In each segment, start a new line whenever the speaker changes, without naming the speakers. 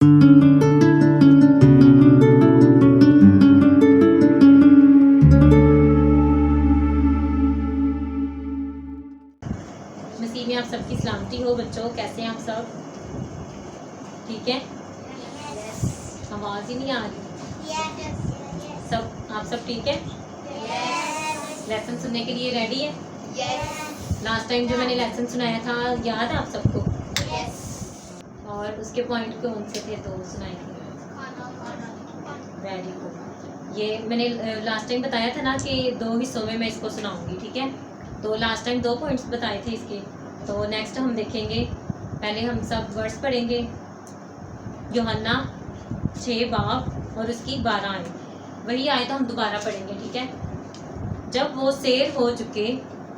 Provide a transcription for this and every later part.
मसीह में आप सबकी सलामती हो बच्चों। कैसे हैं आप सब? ठीक है। आवाज़ ही नहीं आ रही। सब आप सब ठीक है? लेसन सुनने के लिए रेडी है? लास्ट टाइम जो मैंने लेसन सुनाया था याद है आप सबको? और उसके पॉइंट कौन से थे तो सुनाए थे? Very good. ये मैंने लास्ट टाइम बताया था ना कि 2 हिस्सों में मैं इसको सुनाऊंगी। ठीक है। तो लास्ट टाइम 2 पॉइंट्स बताए थे इसके। तो नेक्स्ट हम देखेंगे, पहले हम सब वर्ड्स पढ़ेंगे। यूहन्ना 6 बाब और उसकी 12 आए, वही आए तो हम दोबारा पढ़ेंगे। ठीक है। जब वो सैर हो चुके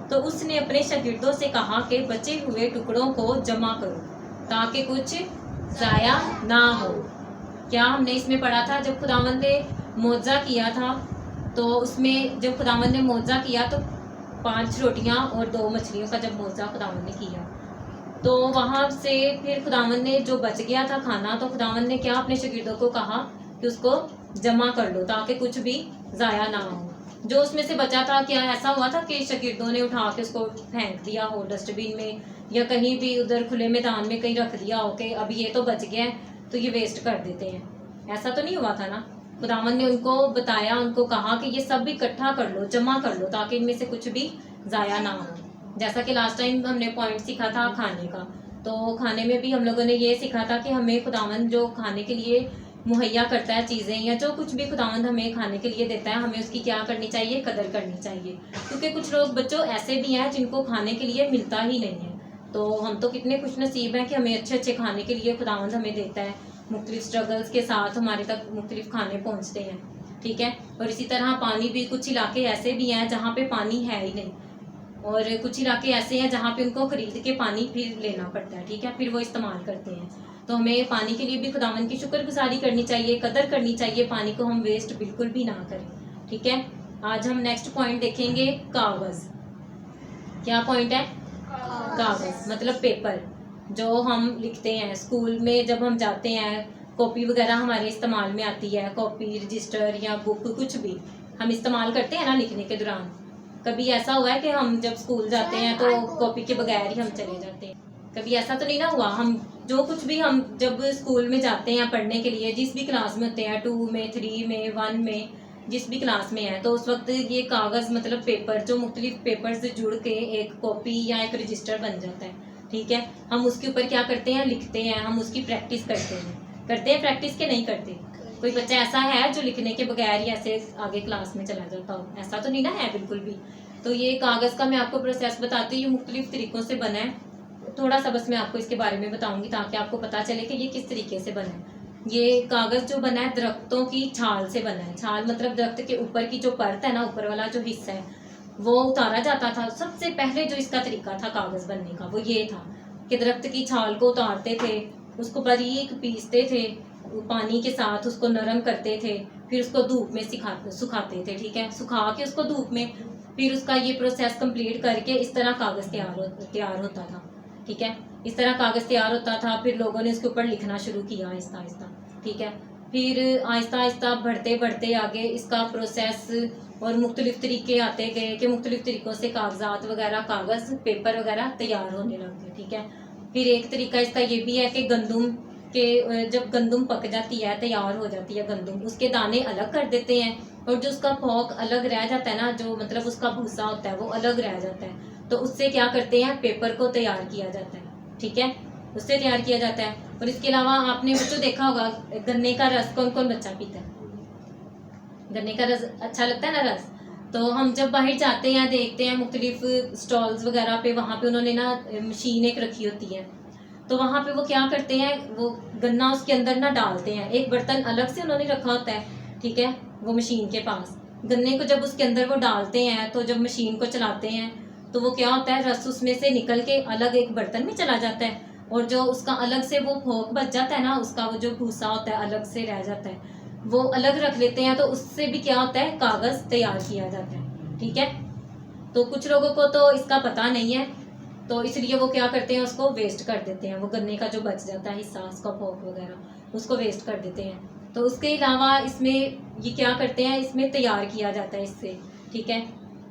तो उसने अपने शागिर्दों से कहा कि बचे हुए टुकड़ों को जमा करो ताकि कुछ ज़ाया ना हो। क्या हमने इसमें पढ़ा था? जब खुदावंद ने मौजा किया था तो उसमें जब खुदावंद ने मौजा किया तो 5 रोटियां और 2 मछलियों का जब मौजा खुदावंद ने किया तो वहाँ से फिर खुदावंद ने जो बच गया था खाना, तो खुदावंद ने क्या अपने शागिर्दों को कहा कि उसको जमा कर लो ताकि कुछ भी ज़ाया ना हो। जो उसमें से बचा था, क्या ऐसा हुआ था कि शागिर्दों ने उठा के उसको फेंक दिया हो डस्टबिन में या कहीं भी उधर खुले मैदान में कहीं रख दिया हो कि अब ये तो बच गया है तो ये वेस्ट कर देते हैं? ऐसा तो नहीं हुआ था ना। खुदावंद ने उनको बताया, उनको कहा कि ये सब इकट्ठा कर लो, जमा कर लो ताकि इनमें से कुछ भी ज़ाया ना हो। जैसा कि लास्ट टाइम हमने पॉइंट सीखा था खाने का, तो खाने में भी हम लोगों ने ये सीखा था कि हमें खुदावंद जो खाने के लिए मुहैया करता है चीज़ें या जो कुछ भी खुदावंद हमें खाने के लिए देता है, हमें उसकी क्या करनी चाहिए? कदर करनी चाहिए। क्योंकि कुछ लोग बच्चों ऐसे भी हैं जिनको खाने के लिए मिलता ही नहीं है। तो हम तो कितने खुश नसीब हैं कि हमें अच्छे अच्छे खाने के लिए खुदावंद हमें देता है। मुख्तलिफ स्ट्रगल्स के साथ हमारे तक मुख्तलिफ खाने पहुँचते हैं। ठीक है। और इसी तरह पानी भी, कुछ इलाके ऐसे भी हैं जहाँ पे पानी है ही नहीं, और कुछ इलाके ऐसे हैं जहाँ पे उनको खरीद के पानी फिर लेना पड़ता है। ठीक है। फिर वो इस्तेमाल करते हैं। तो हमें पानी के लिए भी खुदावंद की शुक्रगुजारी करनी चाहिए, कदर करनी चाहिए। पानी को हम वेस्ट बिल्कुल भी ना करें। ठीक है। आज हम नेक्स्ट पॉइंट देखेंगे, कागज़। क्या पॉइंट है? कागज़ मतलब पेपर, जो हम लिखते हैं स्कूल में जब हम जाते हैं। कॉपी वगैरह हमारे इस्तेमाल में आती है, कॉपी, रजिस्टर या बुक, कुछ भी हम इस्तेमाल करते हैं ना लिखने के दौरान। कभी ऐसा हुआ है कि हम जब स्कूल जाते हैं तो कॉपी के बगैर ही हम चले जाते हैं? कभी ऐसा तो नहीं ना हुआ? हम जो कुछ भी, हम जब स्कूल में जाते हैं पढ़ने के लिए, जिस भी क्लास में होते हैं, 2 में, 3 में, 1 में, जिस भी क्लास में है, तो उस वक्त ये कागज़ मतलब पेपर, जो मुख्तलिफ पेपर से जुड़ के एक कॉपी या एक रजिस्टर बन जाता है। ठीक है। हम उसके ऊपर क्या करते हैं? लिखते हैं। हम उसकी प्रैक्टिस करते हैं प्रैक्टिस के नहीं करते? कोई बच्चा ऐसा है जो लिखने के बगैर ही ऐसे आगे क्लास में चला जाता हो? ऐसा तो नहीं ना है बिल्कुल भी। तो ये कागज़ का मैं आपको प्रोसेस बताती हूँ, ये मुख्तलिफ तरीक़ों से बना है। थोड़ा सा बस मैं आपको इसके बारे में बताऊंगी ताकि आपको पता चले कि ये किस तरीके से बना है। ये कागज़ जो बना है दरख्तों की छाल से बना है। छाल मतलब दरख्त के ऊपर की जो परत है ना, ऊपर वाला जो हिस्सा है, वो उतारा जाता था। सबसे पहले जो इसका तरीका था कागज़ बनने का वो ये था कि दरख्त की छाल को उतारते थे, उसको बारीक पीसते थे, पानी के साथ उसको नरम करते थे, फिर उसको धूप में सुखाते थे। ठीक है। सुखा के उसको धूप में, फिर उसका ये प्रोसेस कंप्लीट करके इस तरह कागज़ तैयार होता था। ठीक है। इस तरह कागज़ तैयार होता था। फिर लोगों ने उसके ऊपर लिखना शुरू किया आहिस्ता आहिस्ता। ठीक है। फिर आहिस्ता आहिस्ता बढ़ते बढ़ते आगे इसका प्रोसेस और मुख्तलिफ तरीके आते गए कि मुख्तलिफ तरीक़ों से कागजात वगैरह, कागज़, पेपर वगैरह तैयार होने लग गए। ठीक है। फिर एक तरीका इसका ये भी है कि गंदुम के, जब गंदुम पक जाती है, तैयार हो जाती है गंदुम, उसके दाने अलग कर देते हैं और जो उसका पोंक अलग रह जाता है ना, जो मतलब उसका भूसा होता है वो अलग रह जाता है, तो उससे क्या करते हैं? पेपर को तैयार किया जाता है। ठीक है। उससे तैयार किया जाता है। और इसके अलावा आपने बच्चों देखा होगा, गन्ने का रस कौन कौन बच्चा पीता है? गन्ने का रस अच्छा लगता है ना रस। तो हम जब बाहर जाते हैं देखते हैं मुख्तलिफ स्टॉल्स वगैरह पे, वहाँ पे उन्होंने ना मशीन एक रखी होती है, तो वहाँ पे वो क्या करते हैं, वो गन्ना उसके अंदर ना डालते हैं। एक बर्तन अलग से उन्होंने रखा होता है। ठीक है। वो मशीन के पास गन्ने को जब उसके अंदर वो डालते हैं तो जब मशीन को चलाते हैं तो वो क्या होता है, रस उसमें से निकल के अलग एक बर्तन में चला जाता है, और जो उसका अलग से वो फोक बच जाता है ना, उसका वो जो भूसा होता है अलग से रह जाता है, वो अलग रख लेते हैं। तो उससे भी क्या होता है? कागज़ तैयार किया जाता है। ठीक है। तो कुछ लोगों को तो इसका पता नहीं है, तो इसलिए वो क्या करते हैं, उसको वेस्ट कर देते हैं, वो गन्ने का जो बच जाता है हिस्सा, उसका पोक वगैरह, उसको वेस्ट कर देते हैं। तो उसके अलावा इसमें ये क्या करते हैं, इसमें तैयार किया जाता है इससे, ठीक है।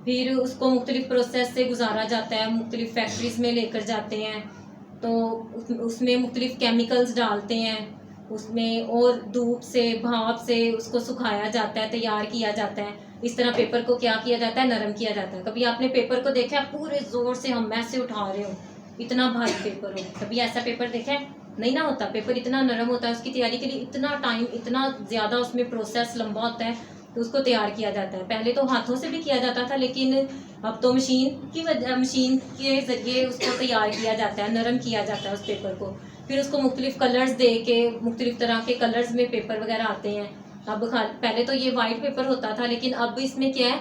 फिर उसको मुख्तलिफ प्रोसेस से गुजारा जाता है, मुख्तलिफ फैक्ट्रीज में लेकर जाते हैं, तो उसमें मुख्तलिफ केमिकल्स डालते हैं उसमें, और धूप से भाप से उसको सुखाया जाता है, तैयार किया जाता है। इस तरह पेपर को क्या किया जाता है, नरम किया जाता है। कभी आपने पेपर को देखा है पूरे जोर से हम ऐसे उठा रहे हो, इतना भारी पेपर हो, कभी ऐसा पेपर देखा है? नहीं ना होता। पेपर इतना नरम होता है, उसकी तैयारी के लिए इतना टाइम, इतना ज़्यादा उसमें प्रोसेस लंबा होता है, तो उसको तैयार किया जाता है। पहले तो हाथों से भी किया जाता था, लेकिन अब तो मशीन के ज़रिए उसको तैयार किया जाता है, नरम किया जाता है उस पेपर को। फिर उसको मुख्तलिफ कलर्स दे के, मुख्तलिफ तरह के कलर्स में पेपर वगैरह आते हैं। अब पहले तो ये वाइट पेपर होता था, लेकिन अब इसमें क्या है,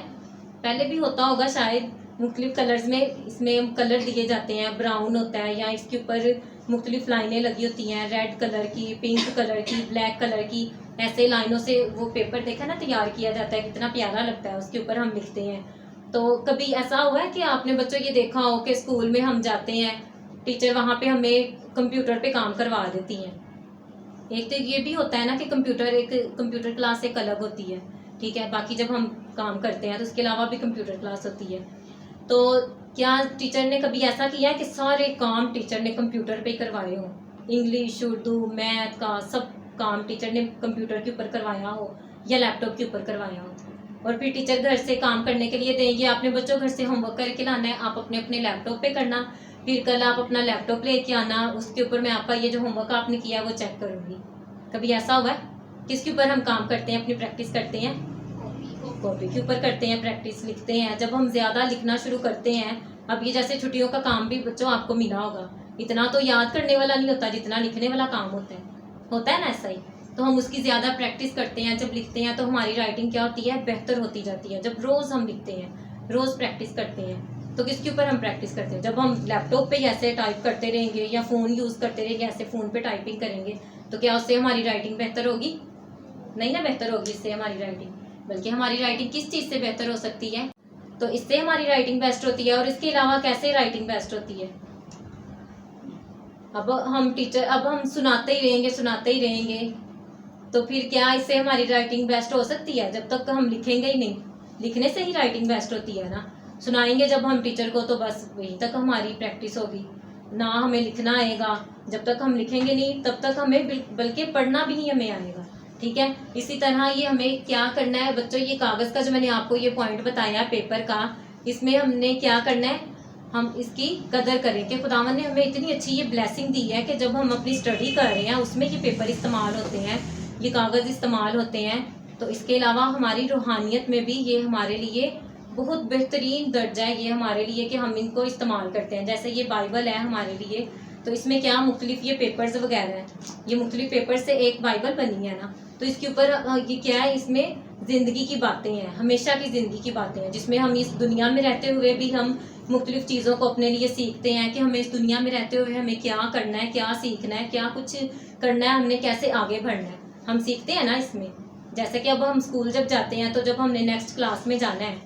पहले भी होता होगा शायद, मुख्तलिफ कलर्स में इसमें कलर दिए जाते हैं, ब्राउन होता है, या इसके ऊपर मुख्तलिफ लाइनें लगी होती हैं, रेड कलर की, पिंक कलर की, ब्लैक कलर की, ऐसे लाइनों से वो पेपर देखा ना तैयार किया जाता है, कितना प्यारा लगता है, उसके ऊपर हम लिखते हैं। तो कभी ऐसा हुआ है कि आपने बच्चों ये देखा हो कि स्कूल में हम जाते हैं, टीचर वहाँ पे हमें कंप्यूटर पे काम करवा देती हैं। एक तो ये भी होता है ना कि कंप्यूटर क्लास एक अलग होती है, ठीक है, बाकी जब हम काम करते हैं तो उसके अलावा भी कंप्यूटर क्लास होती है। तो क्या टीचर ने कभी ऐसा किया है कि सारे काम टीचर ने कंप्यूटर पे ही करवाए हों, इंग्लिश, उर्दू, मैथ का सब काम टीचर ने कंप्यूटर के ऊपर करवाया हो या लैपटॉप के ऊपर करवाया हो, और फिर टीचर घर से काम करने के लिए देंगे, आपने बच्चों घर से होमवर्क करके लाना है, आप अपने अपने लैपटॉप पे करना, फिर कल आप अपना लैपटॉप लेके आना, उसके ऊपर मैं आपका ये जो होमवर्क आपने किया वो चेक करूँगी। कभी ऐसा हुआ है? किसके ऊपर हम काम करते हैं, अपनी प्रैक्टिस करते हैं? कॉपी के ऊपर करते हैं, प्रैक्टिस लिखते हैं। जब हम ज़्यादा लिखना शुरू करते हैं, अब ये जैसे छुट्टियों का काम भी बच्चों आपको मिला होगा, इतना तो याद करने वाला नहीं होता जितना लिखने वाला काम होता है ना, ऐसा ही। तो हम उसकी ज़्यादा प्रैक्टिस करते हैं, जब लिखते हैं तो हमारी राइटिंग क्या होती है, बेहतर होती जाती है। जब रोज़ हम लिखते हैं, रोज़ प्रैक्टिस करते हैं, तो किसके ऊपर हम प्रैक्टिस करते हैं, जब हम लैपटॉप पे ऐसे टाइप करते रहेंगे या फ़ोन यूज़ करते रहेंगे, ऐसे फ़ोन पे टाइपिंग करेंगे, तो क्या उससे हमारी राइटिंग बेहतर होगी? नहीं ना बेहतर होगी इससे हमारी राइटिंग, बल्कि हमारी राइटिंग किस चीज़ से बेहतर हो सकती है, तो इससे हमारी राइटिंग बेस्ट होती है। और इसके अलावा कैसे राइटिंग बेस्ट होती है, अब हम सुनाते ही रहेंगे, तो फिर क्या इससे हमारी राइटिंग बेस्ट हो सकती है? जब तक हम लिखेंगे ही नहीं, लिखने से ही राइटिंग बेस्ट होती है ना। सुनाएंगे जब हम टीचर को, तो बस वहीं तक हमारी प्रैक्टिस होगी ना, हमें लिखना आएगा। जब तक हम लिखेंगे नहीं तब तक हमें बल्कि पढ़ना भी नहीं हमें आएगा, ठीक है। इसी तरह ये हमें क्या करना है बच्चों, ये कागज़ का जो मैंने आपको ये पॉइंट बताया पेपर का, इसमें हमने क्या करना है, हम इसकी कदर करें कि खुदावन ने हमें इतनी अच्छी ये ब्लेसिंग दी है कि जब हम अपनी स्टडी कर रहे हैं उसमें ये पेपर इस्तेमाल होते हैं, ये कागज़ इस्तेमाल होते हैं। तो इसके अलावा हमारी रूहानियत में भी ये हमारे लिए बहुत बेहतरीन दर्जा है ये हमारे लिए कि हम इनको इस्तेमाल करते हैं। जैसे ये बाइबल है हमारे लिए, तो इसमें क्या मुख्तलिफ ये पेपर्स वगैरह हैं, ये मुख्तलिफ पेपर से एक बाइबल बनी है ना, तो इसके ऊपर ये क्या है, इसमें ज़िंदगी की बातें हैं, हमेशा की ज़िंदगी की बातें हैं, जिसमें हम इस दुनिया में रहते हुए भी हम मुख्तलिफ चीज़ों को अपने लिए सीखते हैं कि हमें इस दुनिया में रहते हुए हमें क्या करना है, क्या सीखना है, क्या कुछ करना है, हमने कैसे आगे बढ़ना है, हम सीखते हैं ना इसमें। जैसे कि अब हम स्कूल जब जाते हैं, तो जब हमने नेक्स्ट क्लास में जाना है,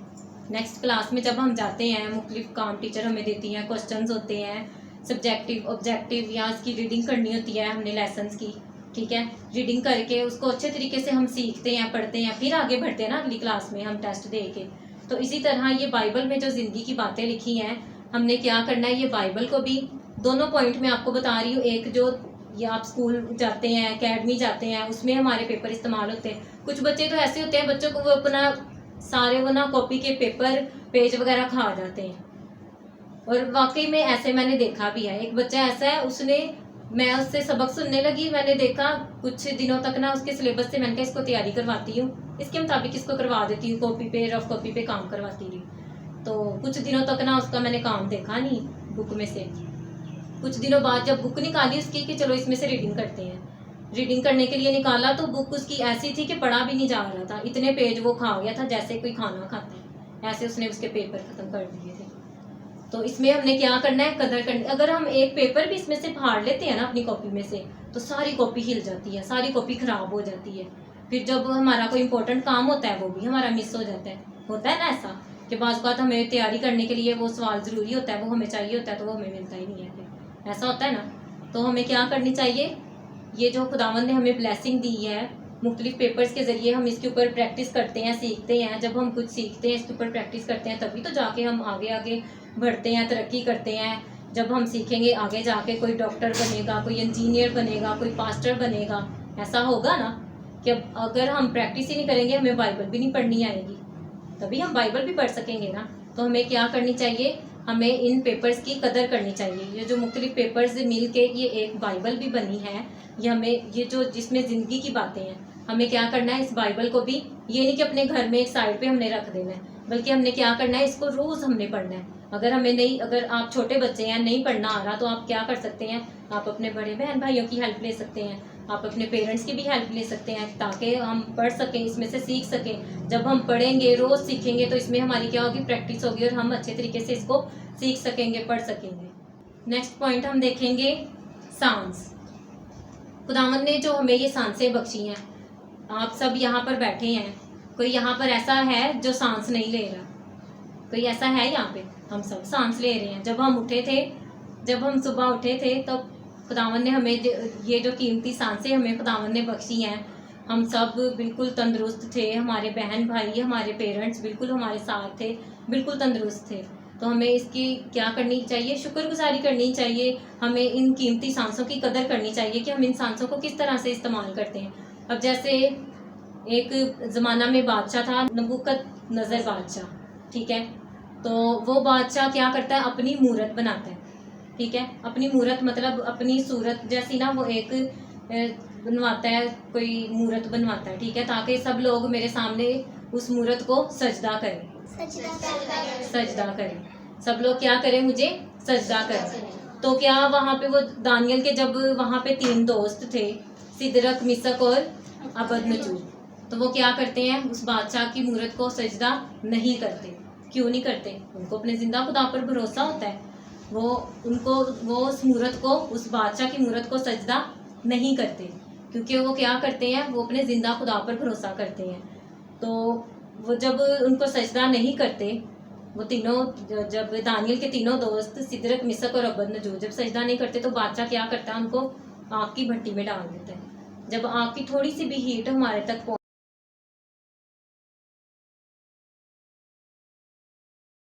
नेक्स्ट क्लास में जब हम जाते हैं, मुख्तलिफ काम टीचर हमें देती हैं, क्वेश्चंस होते हैं, सब्जेक्टिव ऑब्जेक्टिव, या इसकी रीडिंग करनी होती है हमने लेसन्स की, ठीक है। रीडिंग करके उसको अच्छे तरीके से हम सीखते हैं, पढ़ते हैं, फिर आगे बढ़ते हैं ना अगली क्लास में हम टेस्ट दे के। तो इसी तरह ये बाइबल में जो ज़िंदगी की बातें लिखी हैं, हमने क्या करना है, ये बाइबल को भी दोनों पॉइंट में आपको बता रही हूँ। एक जो ये आप स्कूल जाते हैं, एकेडमी जाते हैं, उसमें हमारे पेपर इस्तेमाल होते हैं। कुछ बच्चे तो ऐसे होते हैं, बच्चों को वो अपना सारे वो ना कॉपी के पेपर पेज वगैरह खा जाते हैं, और वाकई में ऐसे मैंने देखा भी है। एक बच्चा ऐसा है, मैं उससे सबक सुनने लगी, मैंने देखा कुछ दिनों तक ना उसके सिलेबस से, मैंने कहा इसको तैयारी करवाती हूँ, इसके मुताबिक इसको करवा देती हूँ, कॉपी पे, रफ कॉपी पे काम करवाती रही। तो कुछ दिनों तक ना उसका मैंने काम देखा नहीं बुक में से। कुछ दिनों बाद जब बुक निकाली उसकी कि चलो इसमें से रीडिंग करते हैं, रीडिंग करने के लिए निकाला, तो बुक उसकी ऐसी थी कि पढ़ा भी नहीं जा रहा था, इतने पेज वो खा गया था जैसे कोई खाना खाता है, ऐसे उसने उसके पेपर ख़त्म कर दिए थे। तो इसमें हमने क्या करना है, कदर करनी। अगर हम एक पेपर भी इसमें से फाड़ लेते हैं ना अपनी कॉपी में से, तो सारी कॉपी हिल जाती है, सारी कॉपी ख़राब हो जाती है। फिर जब हमारा कोई इंपॉर्टेंट काम होता है वो भी हमारा मिस हो जाता है, होता है ना ऐसा कि बाज़ बात हमें तैयारी करने के लिए वो सवाल ज़रूरी होता है, वो हमें चाहिए होता है, तो वो हमें मिलता ही नहीं है, फिर ऐसा होता है ना। तो हमें क्या करनी चाहिए, ये जो खुदावंद ने हमें ब्लेसिंग दी है, मुख्तलिफ पेपर्स के ज़रिए हम इसके ऊपर प्रैक्टिस करते हैं, सीखते हैं। जब हम कुछ सीखते हैं, इसके ऊपर प्रैक्टिस करते हैं, तभी तो जाके हम आगे आगे बढ़ते हैं, तरक्की करते हैं। जब हम सीखेंगे आगे जाके कोई डॉक्टर बनेगा, कोई इंजीनियर बनेगा, कोई पास्टर बनेगा, ऐसा होगा ना। कि अगर हम प्रैक्टिस ही नहीं करेंगे, हमें बाइबल भी नहीं पढ़नी आएगी, तभी हम बाइबल भी पढ़ सकेंगे ना। तो हमें क्या करनी चाहिए, हमें इन पेपर्स की कदर करनी चाहिए। ये जो मुख्तलिफ पेपर्स मिल के ये एक बाइबल भी बनी है, ये हमें, ये जो जिसमें ज़िंदगी की बातें हैं, हमें क्या करना है, इस बाइबल को भी ये नहीं कि अपने घर में एक साइड पे हमने रख देना है, बल्कि हमने क्या करना है, इसको रोज़ हमने पढ़ना है। अगर हमें नहीं, अगर आप छोटे बच्चे हैं, नहीं पढ़ना आ रहा, तो आप क्या कर सकते हैं, आप अपने बड़े बहन भाइयों की हेल्प ले सकते हैं, आप अपने पेरेंट्स की भी हेल्प ले सकते हैं, ताकि हम पढ़ सकें, इसमें से सीख सकें। जब हम पढ़ेंगे, रोज़ सीखेंगे, तो इसमें हमारी क्या होगी, प्रैक्टिस होगी, और हम अच्छे तरीके से इसको सीख सकेंगे, पढ़ सकेंगे। नेक्स्ट पॉइंट हम देखेंगे, सांस। खुदावंद ने जो हमें ये सांसें बख्शी हैं, आप सब यहाँ पर बैठे हैं, कोई यहाँ पर ऐसा है जो सांस नहीं ले रहा? कोई ऐसा है यहाँ पे? हम सब सांस ले रहे हैं। जब हम उठे थे, जब हम सुबह उठे थे, तब खुदावंद ने हमें ये जो कीमती सांसें हमें खुदावंद ने बख्शी हैं, हम सब बिल्कुल तंदुरुस्त थे, हमारे बहन भाई, हमारे पेरेंट्स बिल्कुल हमारे साथ थे, बिल्कुल तंदुरुस्त थे। तो हमें इसकी क्या करनी चाहिए, शुक्रगुजारी करनी चाहिए। हमें इन कीमती सांसों की कदर करनी चाहिए कि हम इन सांसों को किस तरह से इस्तेमाल करते हैं। अब जैसे एक ज़माना में बादशाह था, नबूकदनज़र बादशाह, ठीक है। तो वो बादशाह क्या करता है, अपनी मूरत बनाता है, ठीक है। अपनी मूरत मतलब अपनी सूरत जैसी ना, वो एक बनवाता है, कोई मूरत बनवाता है, ठीक है, ताकि सब लोग मेरे सामने उस मूरत को सजदा करें, सजदा करें, सब लोग क्या करें, मुझे सजदा करें। तो क्या वहाँ पे वो दानियल के, जब वहाँ पे 3 दोस्त थे, सिदरक, मिसक और अबदनजू, तो वो क्या करते हैं, उस बादशाह की मूरत को सजदा नहीं करते। क्यों नहीं करते? उनको अपने जिंदा खुदा पर भरोसा होता है। वो उस मूरत को, उस बादशाह की मूरत को सजदा नहीं करते, क्योंकि वो क्या करते हैं, वो अपने जिंदा खुदा पर भरोसा करते हैं। तो वो जब उनको सजदा नहीं करते, वो तीनों, जब दानियल के तीनों दोस्त सिदरक, मिसक और अबदनजू जब सजदा नहीं करते, तो बादशाह क्या करता है, उनको आग की भट्टी में डाल देता है। जब आग की थोड़ी सी भी हीट हमारे तक